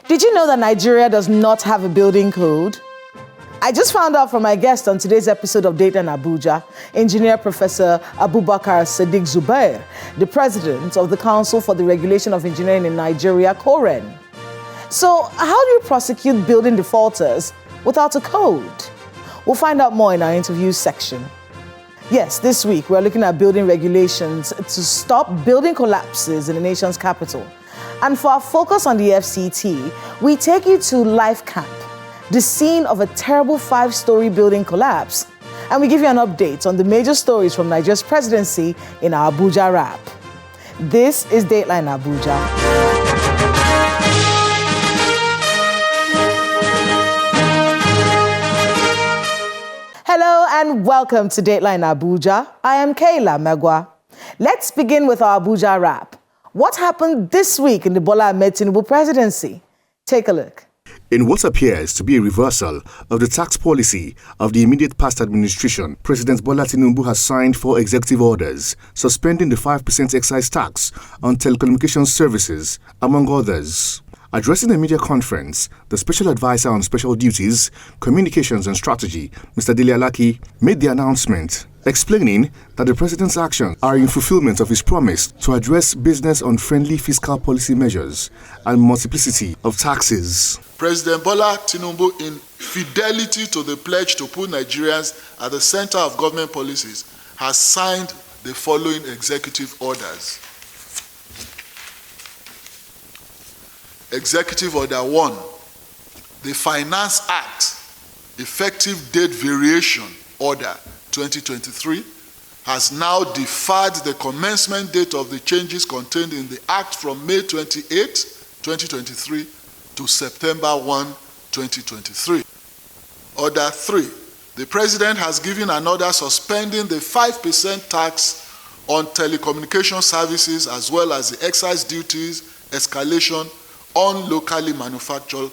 Did you know that Nigeria does not have a building code? I just found out from my guest on today's episode of Dateline Abuja, Engineer Professor Abubakar Sadiq Zubair, the President of the Council for the Regulation of Engineering in Nigeria, KWARRA. So how do you prosecute building defaulters without a code? We'll find out more in our interview section. Yes, this week we're looking at building regulations to stop building collapses in the nation's capital. And for our focus on the FCT, we take you to LIFECAMP, the scene of a terrible 5-story building collapse. And we give you an update on the major stories from Nigeria's presidency in our Abuja wrap. This is Dateline Abuja. Hello and welcome to Dateline Abuja. I am Kayla Megwa. Let's begin with our Abuja wrap. What happened this week in the Bola Ahmed Tinubu presidency? Take a look. In what appears to be a reversal of the tax policy of the immediate past administration, President Bola Tinubu has signed 4 executive orders suspending the 5% excise tax on telecommunications services, among others. Addressing a media conference, the Special Advisor on Special Duties, Communications and Strategy, Mr. ALAKE, made the announcement, explaining that the President's actions are in fulfillment of his promise to address business-unfriendly fiscal policy measures and multiplicity of taxes. President Bola Tinubu, in fidelity to the pledge to put Nigerians at the center of government policies, has signed the following executive orders. Executive Order 1, the Finance Act, Effective Date Variation Order 2023, has now deferred the commencement date of the changes contained in the Act from May 28, 2023 to September 1, 2023. Order 3, the President has given an order suspending the 5% tax on telecommunication services as well as the excise duties escalation on locally manufactured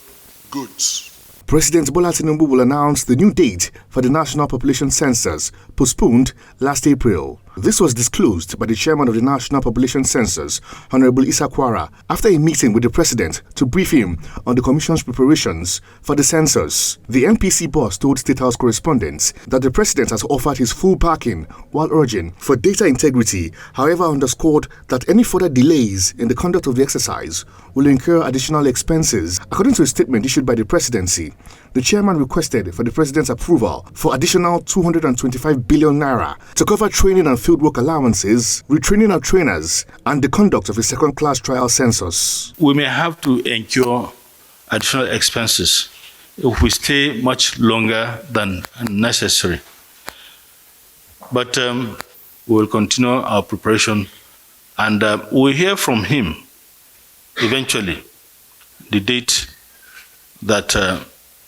goods. President Bola Tinubu will announce the new date for the National Population Census, postponed last April. This was disclosed by the chairman of the National Population Census, Honorable KWARRA, after a meeting with the president to brief him on the commission's preparations for the census. The NPC boss told State House correspondents that the president has offered his full backing while urging for data integrity, however underscored that any further delays in the conduct of the exercise will incur additional expenses. According to a statement issued by the presidency, the chairman requested for the president's approval for additional 225 billion naira to cover training and fieldwork allowances, retraining of trainers, and the conduct of a second-class trial census. We may have to incur additional expenses if we stay much longer than necessary. But we will continue our preparation, and we'll hear from him eventually the date that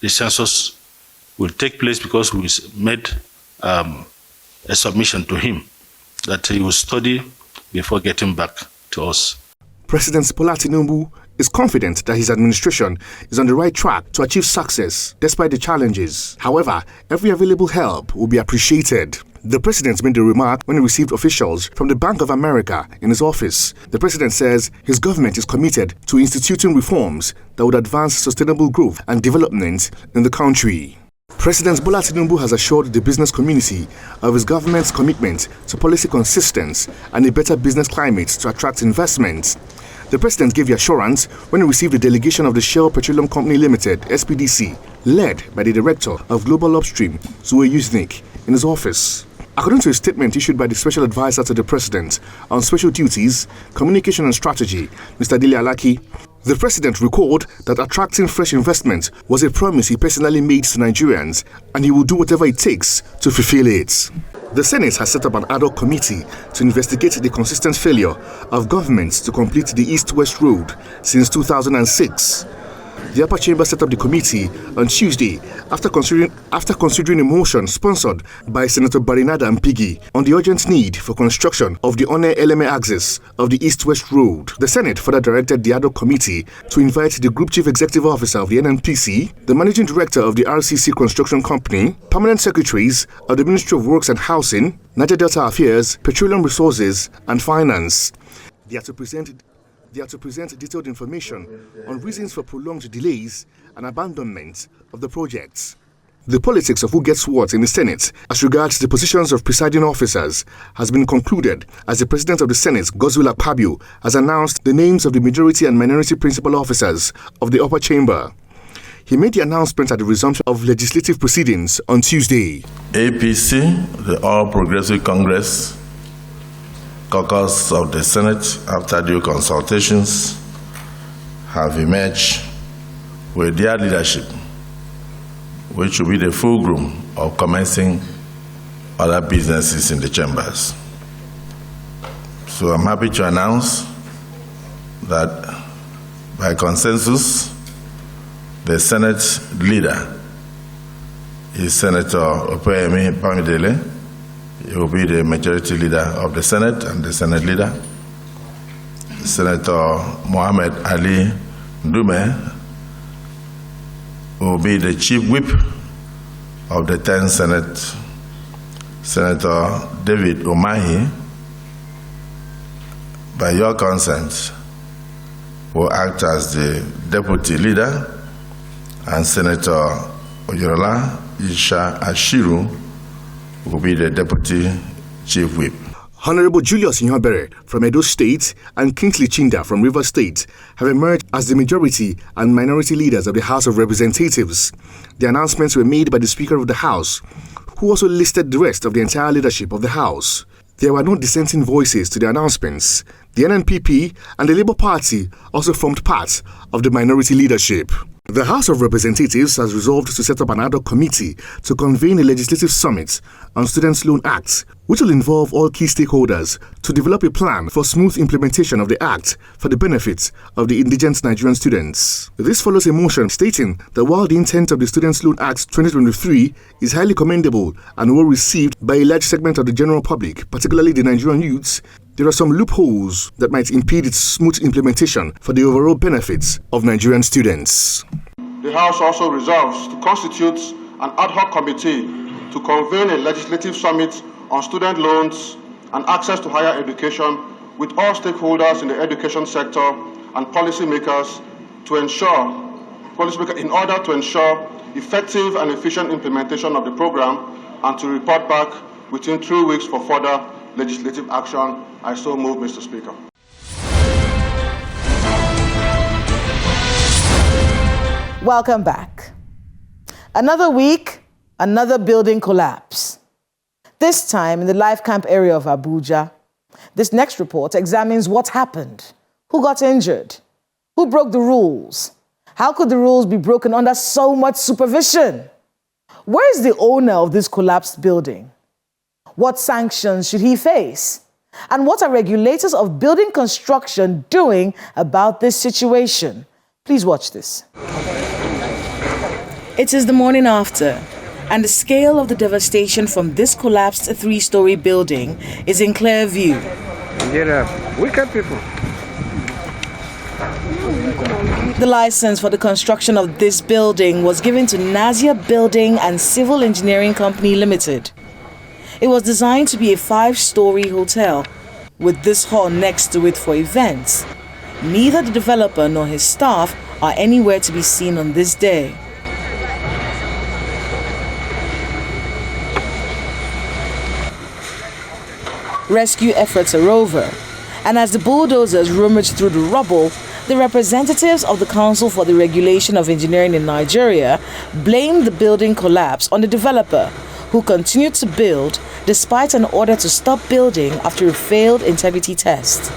the census will take place, because we made a submission to him that he will study before getting back to us. President Bola Tinubu is confident that his administration is on the right track to achieve success despite the challenges. However, every available help will be appreciated. The president made the remark when he received officials from the Bank of America in his office. The president says his government is committed to instituting reforms that would advance sustainable growth and development in the country. President Bola Tinubu has assured the business community of his government's commitment to policy consistency and a better business climate to attract investment. The president gave the assurance when he received a delegation of the Shell Petroleum Company Limited, SPDC, led by the director of Global Upstream, ZUBAIR, in his office. According to a statement issued by the Special Advisor to the President on Special Duties, Communication and Strategy, Mr. ALAKE, the President recalled that attracting fresh investment was a promise he personally made to Nigerians, and he will do whatever it takes to fulfill it. The Senate has set up an ad hoc committee to investigate the consistent failure of governments to complete the East-West Road since 2006. The upper chamber set up the committee on Tuesday after considering a motion sponsored by Senator Barinada Mpigi on the urgent need for construction of the One-Eleme axis of the East-West Road. The Senate further directed the ad hoc committee to invite the Group Chief Executive Officer of the NNPC, the Managing Director of the RCC Construction Company, Permanent Secretaries of the Ministry of Works and Housing, Niger Delta Affairs, Petroleum Resources and Finance. They are to present They are to present detailed information on reasons for prolonged delays and abandonment of the projects. The politics of who gets what in the Senate as regards the positions of presiding officers has been concluded as the President of the Senate, Godswill Akpabio, has announced the names of the majority and minority principal officers of the upper chamber. He made the announcement at the resumption of legislative proceedings on Tuesday. APC, the All Progressive Congress, caucus of the Senate, after due consultations, have emerged with their leadership, which will be the fulcrum of commencing other businesses in the chambers. So I'm happy to announce that by consensus, the Senate leader is Senator Opeyemi Bamidele. He will be the majority leader of the Senate and the Senate leader. Senator Mohammed Ali Ndume will be the chief whip of the 10th Senate. Senator David Umahi, by your consent, will act as the deputy leader, and Senator Oyorola Isha Ashiru will be the deputy chief whip. Honorable Julius Nyobere from Edo State and Kingsley Chinda from Rivers State have emerged as the majority and minority leaders of the House of Representatives. The announcements were made by the Speaker of the House, who also listed the rest of the entire leadership of the House. There were no dissenting voices to the announcements. The NNPP and the Labour Party also formed part of the minority leadership. The House of Representatives has resolved to set up an ad hoc committee to convene a legislative summit on Students' Loan Act, which will involve all key stakeholders to develop a plan for smooth implementation of the Act for the benefit of the indigent Nigerian students. This follows a motion stating that while the intent of the Students' Loan Act 2023 is highly commendable and well received by a large segment of the general public, particularly the Nigerian youths, there are some loopholes that might impede its smooth implementation for the overall benefits of Nigerian students. The House also resolves to constitute an ad hoc committee to convene a legislative summit on student loans and access to higher education with all stakeholders in the education sector and policymakers in order to ensure effective and efficient implementation of the program and to report back within 3 weeks for further legislative action. I so move, Mr. Speaker. Welcome back. Another week, another building collapse. This time in the LIFECAMP area of Abuja. This next report examines what happened, who got injured, who broke the rules, how could the rules be broken under so much supervision? Where is the owner of this collapsed building? What sanctions should he face? And what are regulators of building construction doing about this situation? Please watch this. It is the morning after, and the scale of the devastation from this collapsed 3-story building is in clear view. Wicked people. The license for the construction of this building was given to NASIR Building and Civil Engineering Company Limited. It was designed to be a 5-story hotel, with this hall next to it for events. Neither the developer nor his staff are anywhere to be seen on this day. Rescue efforts are over, and as the bulldozers rummage through the rubble, the representatives of the Council for the Regulation of Engineering in Nigeria blame the building collapse on the developer, who continued to build despite an order to stop building after a failed integrity test.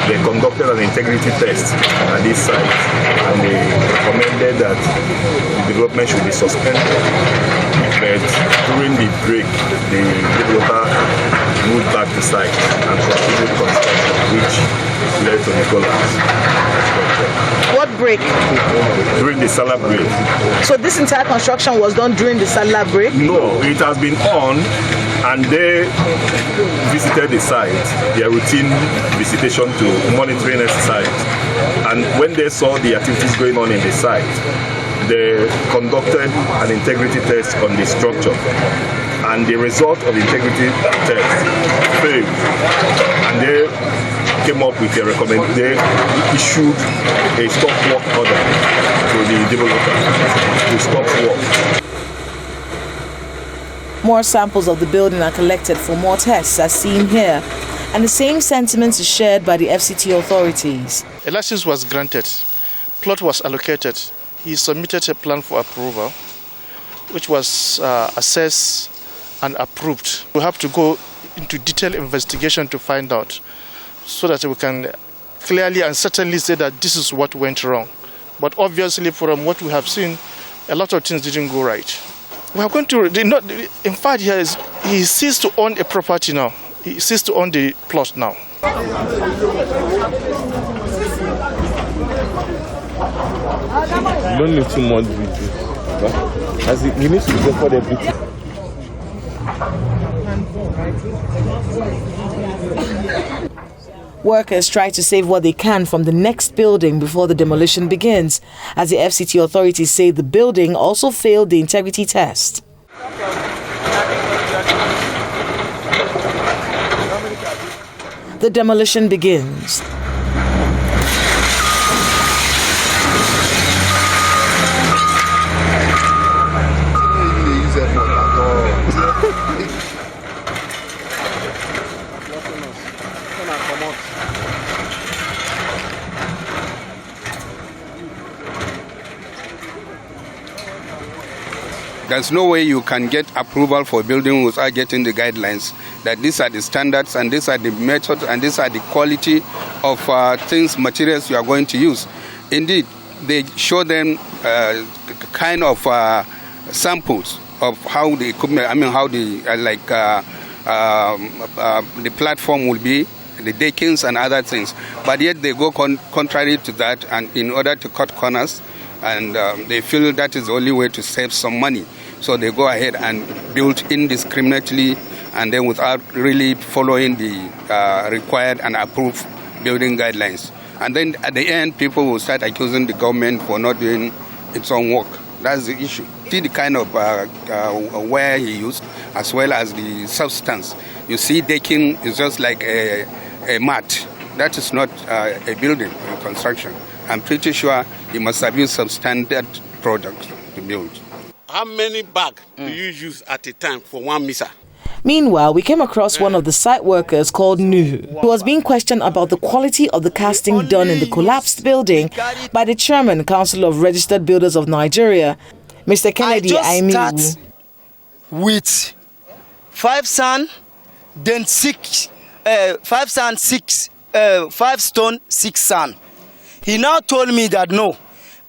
They conducted an integrity test at this site and they recommended that the development should be suspended. But during the break, the developer moved back the site and continued construction, which led to the collapse. What break? During the Salah break. So this entire construction was done during the Salah break? No, it has been on, and they visited the site, their routine visitation to monitoring exercise. And when they saw the activities going on in the site, they conducted an integrity test on the structure. and the result of the integrity test failed. And they came up with a recommendation. They issued a stop work order to the developer to stop work. More samples of the building are collected for more tests, as seen here, and the same sentiment is shared by the FCTA authorities. A license was granted, plot was allocated. He submitted a plan for approval, which was assessed and approved. We have to go into detailed investigation to find out, so that we can clearly and certainly say that this is what went wrong. But obviously, from what we have seen, a lot of things didn't go right. We are going to, in fact, he ceased to own a property now. He ceased to own the plot now. You don't need too much video. As you need to record everything. Workers try to save what they can from the next building before the demolition begins, as the FCT authorities say the building also failed the integrity test. The demolition begins. There's no way you can get approval for building without getting the guidelines, that these are the standards and these are the methods and these are the quality of things, materials you are going to use. Indeed, they show them kind of samples of how the equipment, how the the platform will be, the deckings and other things. But yet they go contrary to that, and in order to cut corners, and they feel that is the only way to save some money. So they go ahead and build indiscriminately, and then without really following the required and approved building guidelines. And then at the end, people will start accusing the government for not doing its own work. That's the issue. See the kind of wire he used, as well as the substance. You see, decking is just like a mat. That is not a building, a construction. I'm pretty sure he must have used some standard product to build. How many bags do you use at a time for one misa? Meanwhile, we came across one of the site workers called Nuhu, who was being questioned about the quality of the casting done in the collapsed building by the Chairman, Council of Registered Builders of Nigeria, Mr. Kennedy Aimiwu. I just start with 5 sand, then 6, 5 sand, 6, 5 stone, 6 sand. He now told me that no,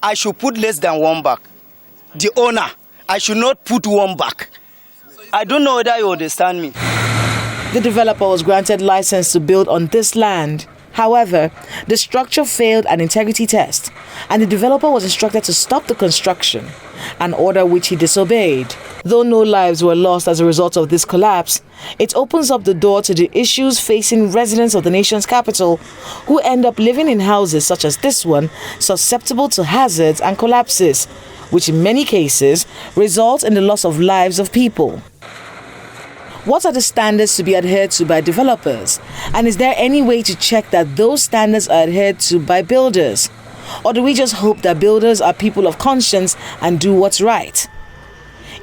I should put less than 1 bag. The owner, I should not put 1 bag. I don't know whether you understand me. The developer was granted license to build on this land. However, the structure failed an integrity test, and the developer was instructed to stop the construction, an order which he disobeyed. Though no lives were lost as a result of this collapse, it opens up the door to the issues facing residents of the nation's capital, who end up living in houses such as this one, susceptible to hazards and collapses, which in many cases result in the loss of lives of people. What are the standards to be adhered to by developers? And is there any way to check that those standards are adhered to by builders? Or do we just hope that builders are people of conscience and do what's right?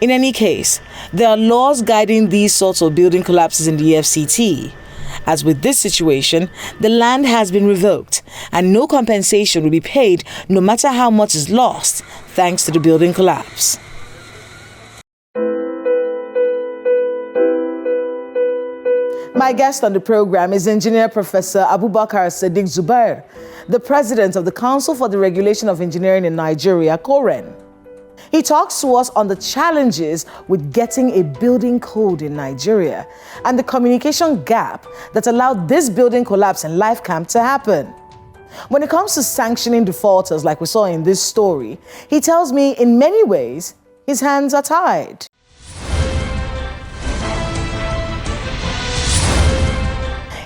In any case, there are laws guiding these sorts of building collapses in the FCT. As with this situation, the land has been revoked and no compensation will be paid no matter how much is lost thanks to the building collapse. My guest on the program is Engineer Professor Abubakar Sadiq ZUBAIR, the President of the Council for the Regulation of Engineering in Nigeria, KWARRA. He talks to us on the challenges with getting a building code in Nigeria and the communication gap that allowed this building collapse in LIFECAMP to happen. When it comes to sanctioning defaulters like we saw in this story, he tells me in many ways his hands are tied.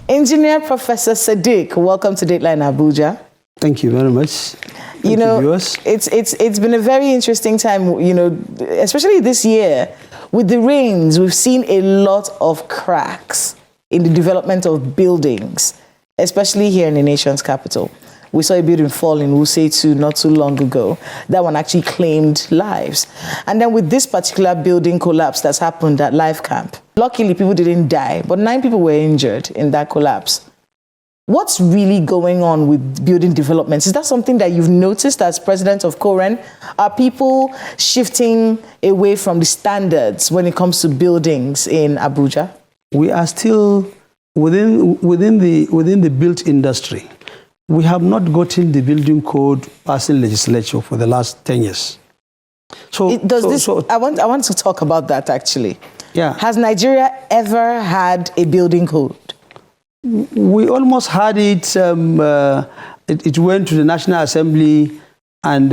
Engineer Professor Sadiq, welcome to Dateline Abuja. Thank you very much. It's been a very interesting time, especially this year, With the rains, we've seen a lot of cracks in the development of buildings, especially here in the nation's capital. We saw a building fall in Wuse 2 not too long ago. That one actually claimed lives. And then with this particular building collapse that's happened at LifeCamp, luckily people didn't die, but 9 people were injured in that collapse. What's really going on with building developments? Is that something that you've noticed as president of KWARRA? Are people shifting away from the standards when it comes to buildings in Abuja? We are still within the built industry. We have not gotten the building code passing legislature for the last 10 years. So, I want to talk about that actually. Yeah. Has Nigeria ever had a building code? We almost had it. It went to the National Assembly and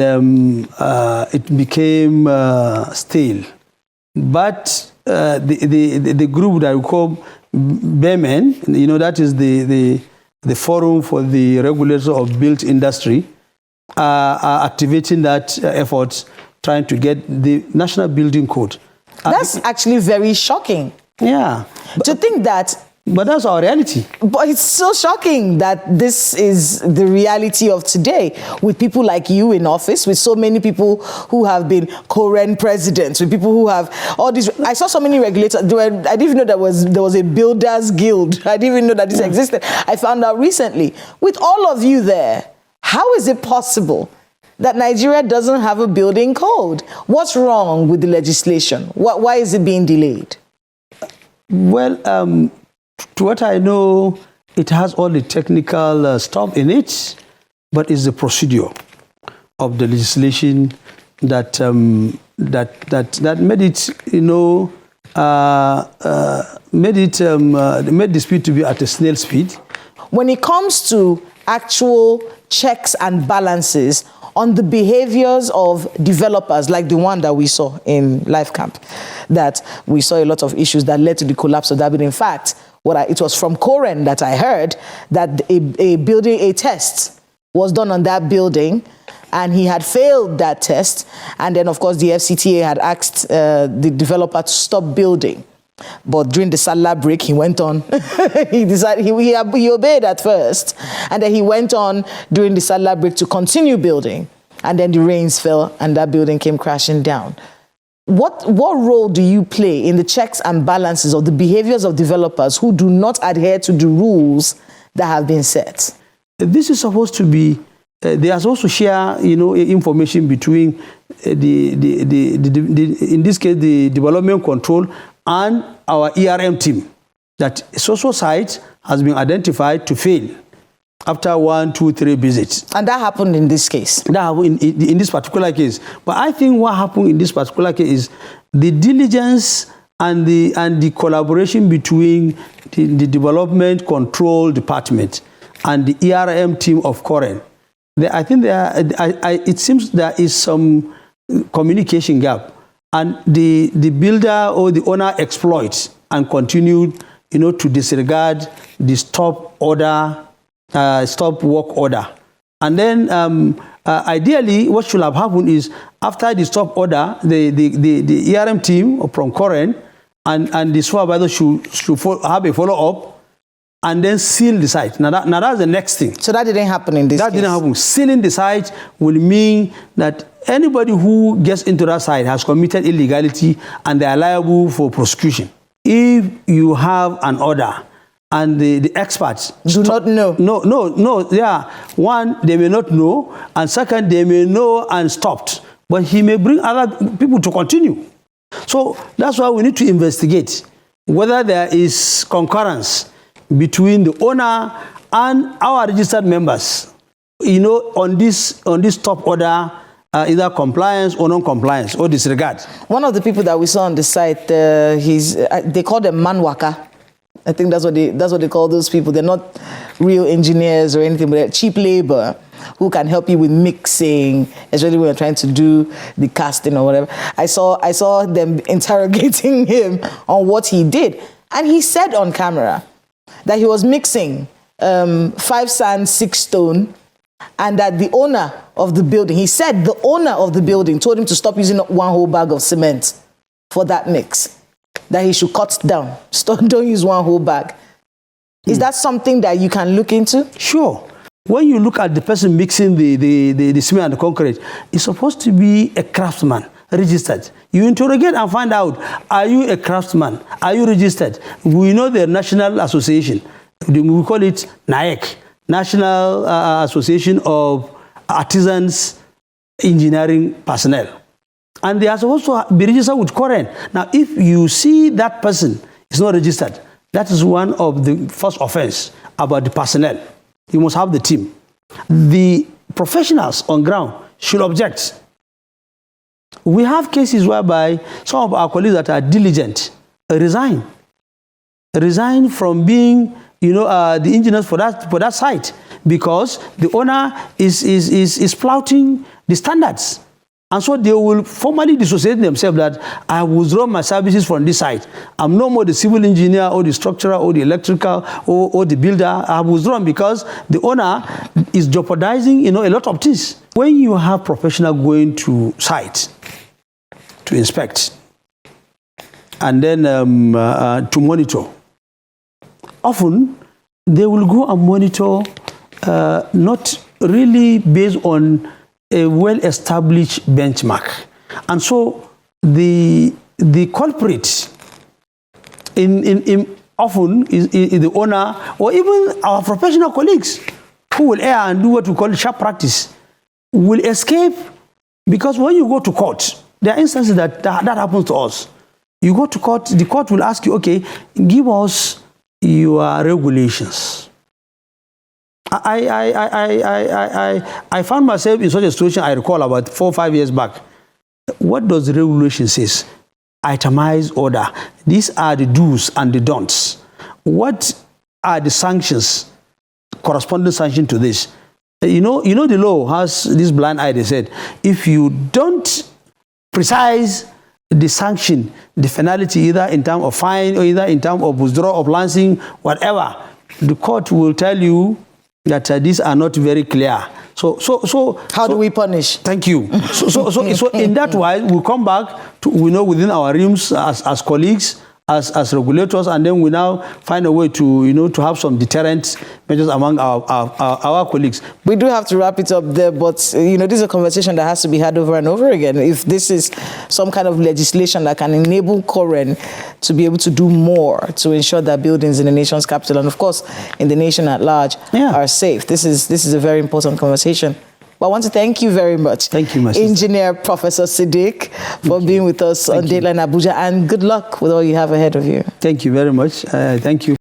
it became stale. But the group that we call BEMEN, you know, that is the Forum for the Regulators of Built Industry, are activating that effort, trying to get the National Building Code. That's actually very shocking. Yeah. To think that. But that's our reality. But it's so shocking that this is the reality of today, with people like you in office, with so many people who have been KWARRA presidents, with people who have all these. I saw so many regulators. I didn't even know there was a builders guild. I didn't even know that this existed. I found out recently. With all of you there, how is it possible that Nigeria doesn't have a building code? What's wrong with the legislation? Why is it being delayed? Well, to what I know, it has all the technical stuff in it, but it's the procedure of the legislation that made it, you know, made the speed to be at a snail speed. When it comes to actual checks and balances on the behaviors of developers, like the one that we saw in LifeCamp, that we saw a lot of issues that led to the collapse of that building. In fact, it was from KWARRA that I heard that a test was done on that building, and he had failed that test. And then, of course, the FCTA had asked the developer to stop building. But during the Salah break, he went on. He decided he obeyed at first, and then he went on during the Salah break to continue building. And then the rains fell, and that building came crashing down. What role do you play in the checks and balances of the behaviors of developers who do not adhere to the rules that have been set? This is supposed to be. They are supposed to share, you know, information between in this case the development control and our ERM team. That social site has been identified to fail after 1, 2, 3 visits. And that happened in this case? That happened in this particular case. But I think what happened in this particular case is the diligence and the collaboration between the development control department and the ERM team of KWARRA. I think it seems there is some communication gap, and the builder or the owner exploits and continued, you know, to disregard the stop work order. And then ideally what should have happened is after the stop order, the ERM team from KWARRA and the supervisor should have a follow-up and then seal the site. Now that's the next thing. So that didn't happen in this case? That didn't happen. Sealing the site will mean that anybody who gets into that site has committed illegality and they are liable for prosecution. If you have an order and the experts do not know. No. Yeah. One, they may not know, and second, they may know and stopped. But he may bring other people to continue. So that's why we need to investigate whether there is concurrence between the owner and our registered members, you know, on this top order, either compliance or non-compliance or disregard. One of the people that we saw on the site, they call them manwaka. I think that's what they call those people. They're not real engineers or anything, but they're cheap labor who can help you with mixing, especially when you're trying to do the casting or whatever. I saw them interrogating him on what he did, and he said on camera that he was mixing 5 sand, 6 stone, and that the owner of the building, he said the owner of the building told him to stop using one whole bag of cement. for that mix, that he should cut down. Don't use one whole bag. Is that something that you can look into? Sure. When you look at the person mixing the cement and the concrete, it's supposed to be a craftsman, registered. You interrogate and find out, are you a craftsman? Are you registered? We know the National Association. We call it NAEC, National Association of Artisans Engineering Personnel. And they are supposed to be registered with KWARRA. Now, if you see that person is not registered, that is one of the first offense about the personnel. You must have the team. The professionals on ground should object. We have cases whereby some of our colleagues that are diligent resign from being, the engineers for that site, because the owner is flouting the standards. And so they will formally dissociate themselves that I withdraw my services from this site. I'm no more the civil engineer or the structurer or the electrical or the builder. I have withdrawn because the owner is jeopardizing, a lot of things. When you have professionals going to site to inspect and then to monitor, often they will go and monitor not really based on a well-established benchmark. And so the culprit often is the owner or even our professional colleagues who will err and do what we call sharp practice, will escape, because when you go to court, there are instances that happens to us. You go to court, the court will ask you, okay, give us your regulations. I found myself in such a situation, I recall about 4 or 5 years back. What does the regulation say? Itemized order. These are the do's and the don'ts. What are the sanctions, corresponding sanction to this? The law has this blind eye. They said, if you don't precise the sanction, the penalty, either in terms of fine or either in terms of withdrawal of license, whatever, the court will tell you that these are not very clear. So how do we punish? Thank you. So in that way, we come back to, within our realms as colleagues, as regulators, and then we now find a way to, to have some deterrent measures among our colleagues. We do have to wrap it up there, but, this is a conversation that has to be had over and over again. If this is some kind of legislation that can enable KWARRA to be able to do more to ensure that buildings in the nation's capital and, of course, in the nation at large are safe. This is a very important conversation. But I want to thank you very much. Thank you, my sister. Engineer Professor Siddiq, for being with us on Dateline Abuja, and good luck with all you have ahead of you. Thank you very much. Thank you.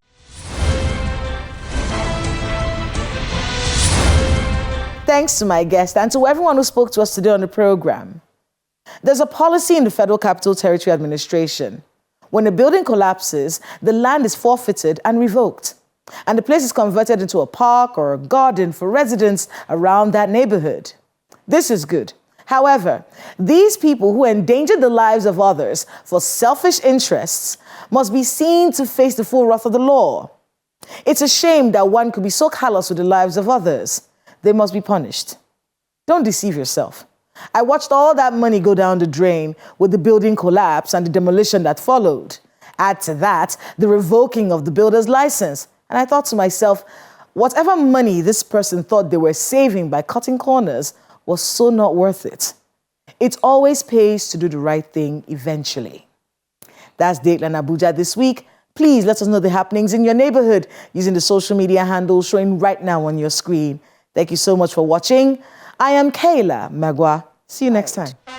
Thanks to my guest and to everyone who spoke to us today on the program. There's a policy in the Federal Capital Territory Administration. When a building collapses, the land is forfeited and revoked, and the place is converted into a park or a garden for residents around that neighborhood. This is good. However, these people who endanger the lives of others for selfish interests must be seen to face the full wrath of the law. It's a shame that one could be so callous with the lives of others. They must be punished. Don't deceive yourself. I watched all that money go down the drain with the building collapse and the demolition that followed. Add to that the revoking of the builder's license. And I thought to myself, whatever money this person thought they were saving by cutting corners was so not worth it. It always pays to do the right thing eventually. That's Dateline Abuja this week. Please let us know the happenings in your neighborhood using the social media handles showing right now on your screen. Thank you so much for watching. I am Kayla Magwa. See you next time.